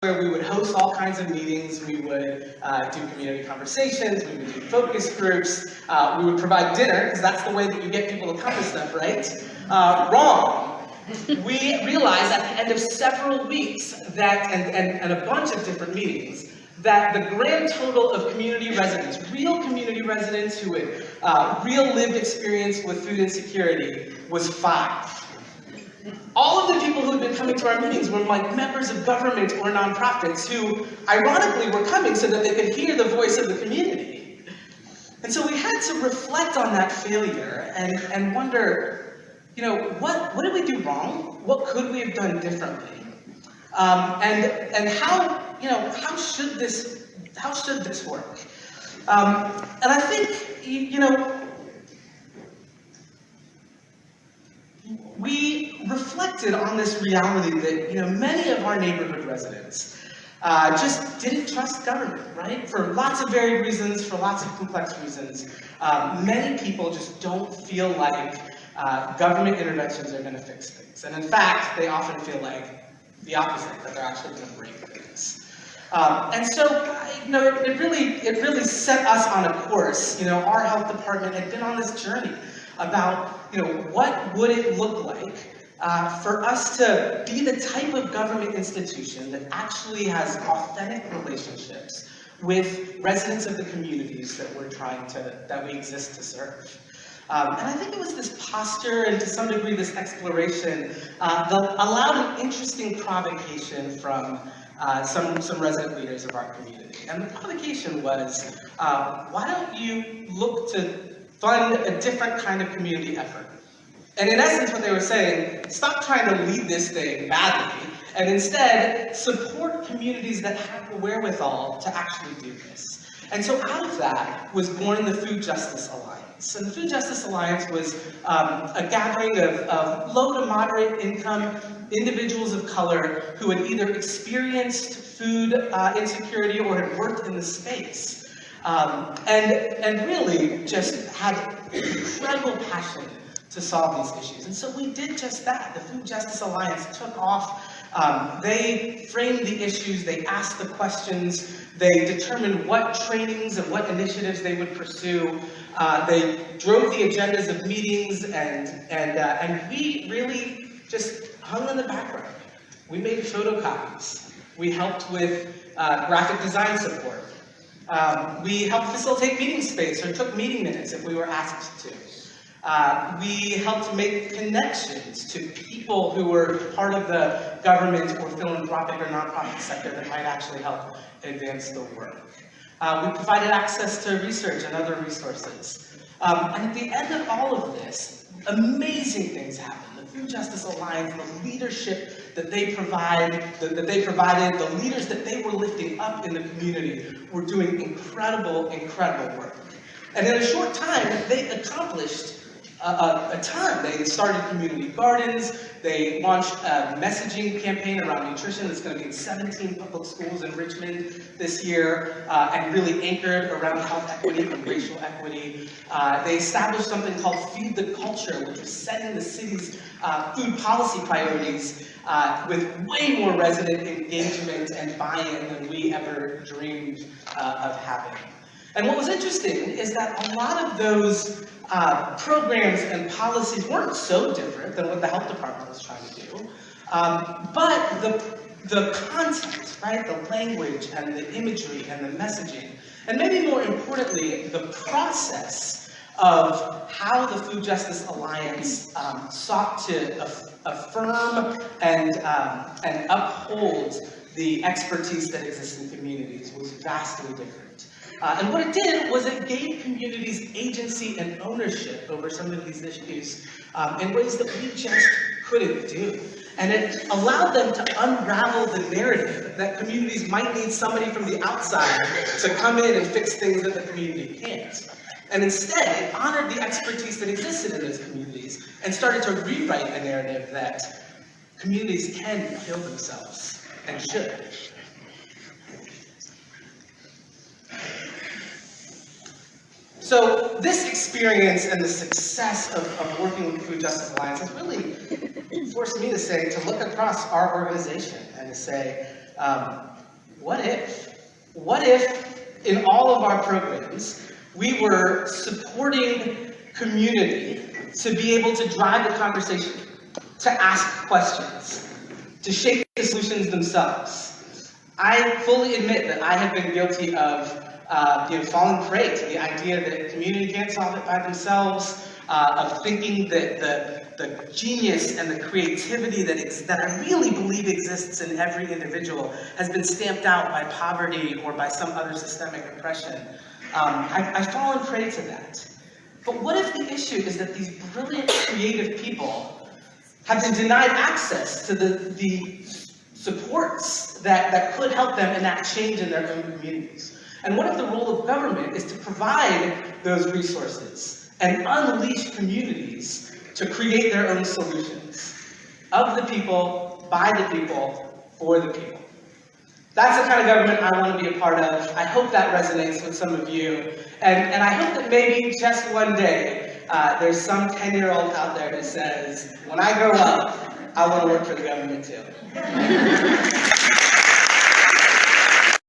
where we would host all kinds of meetings. We would do community conversations, we would do focus groups, we would provide dinner, because that's the way that you get people to come to stuff, right? Wrong. We realized at the end of several weeks that, and a bunch of different meetings, that the grand total of community residents, real community residents who had real lived experience with food insecurity, was 5. All of the people who had been coming to our meetings were like members of government or nonprofits who, ironically, were coming so that they could hear the voice of the community. And so we had to reflect on that failure and wonder, you know, what did we do wrong? What could we have done differently? And how, you know, how should this work? And I think, you know, we reflected on this reality that, you know, many of our neighborhood residents just didn't trust government, right? For lots of varied reasons, for lots of complex reasons. Many people just don't feel like government interventions are going to fix things. And in fact, they often feel like the opposite, that they're actually going to break things. And so, you know, it really set us on a course. You know, our health department had been on this journey about, you know, what would it look like for us to be the type of government institution that actually has authentic relationships with residents of the communities that we exist to serve. And I think it was this posture and to some degree this exploration that allowed an interesting provocation from some resident leaders of our community. And the provocation was, why don't you look to fund a different kind of community effort? And in essence, what they were saying, stop trying to lead this thing badly, and instead support communities that have the wherewithal to actually do this. And so out of that was born the Food Justice Alliance. And the Food Justice Alliance was a gathering of low to moderate income individuals of color who had either experienced food insecurity or had worked in the space. And really just had incredible passion to solve these issues. And so we did just that. The Food Justice Alliance took off. They framed the issues, they asked the questions, they determined what trainings and what initiatives they would pursue. They drove the agendas of meetings, and we really just hung in the background. We made photocopies. We helped with graphic design support. We helped facilitate meeting space or took meeting minutes if we were asked to. We helped make connections to people who were part of the government or philanthropic or nonprofit sector that might actually help advance the work. We provided access to research and other resources. And at the end of all of this, amazing things happened. The Food Justice Alliance, the leadership that they provided, the leaders that they were lifting up in the community were doing incredible, incredible work. And in a short time, they accomplished a ton. They started community gardens, they launched a messaging campaign around nutrition that's going to be in 17 public schools in Richmond this year, and really anchored around health equity and racial equity. They established something called Feed the Culture, which was setting the city's food policy priorities with way more resident engagement and buy-in than we ever dreamed of having. And what was interesting is that a lot of those programs and policies weren't so different than what the health department was trying to do, but the content, right, the language and the imagery and the messaging, and maybe more importantly, the process of how the Food Justice Alliance sought to affirm and uphold the expertise that exists in communities was vastly different. And what it did was it gave communities agency and ownership over some of these issues in ways that we just couldn't do. And it allowed them to unravel the narrative that communities might need somebody from the outside to come in and fix things that the community can't. And instead, it honored the expertise that existed in those communities and started to rewrite a narrative that communities can heal themselves and should. So this experience and the success of working with the Food Justice Alliance has really forced me to look across our organization and to say, what if in all of our programs, we were supporting community to be able to drive the conversation, to ask questions, to shape the solutions themselves? I fully admit that I have been guilty of falling prey to the idea that community can't solve it by themselves, of thinking that the genius and the creativity that I really believe exists in every individual has been stamped out by poverty or by some other systemic oppression. I've fallen prey to that. But what if the issue is that these brilliant, creative people have been denied access to the supports that could help them enact change in their own communities? And what if the role of government is to provide those resources and unleash communities to create their own solutions of the people, by the people, for the people? That's the kind of government I want to be a part of. I hope that resonates with some of you. And I hope that maybe just one day, there's some 10-year-old out there who says, when I grow up, I want to work for the government too.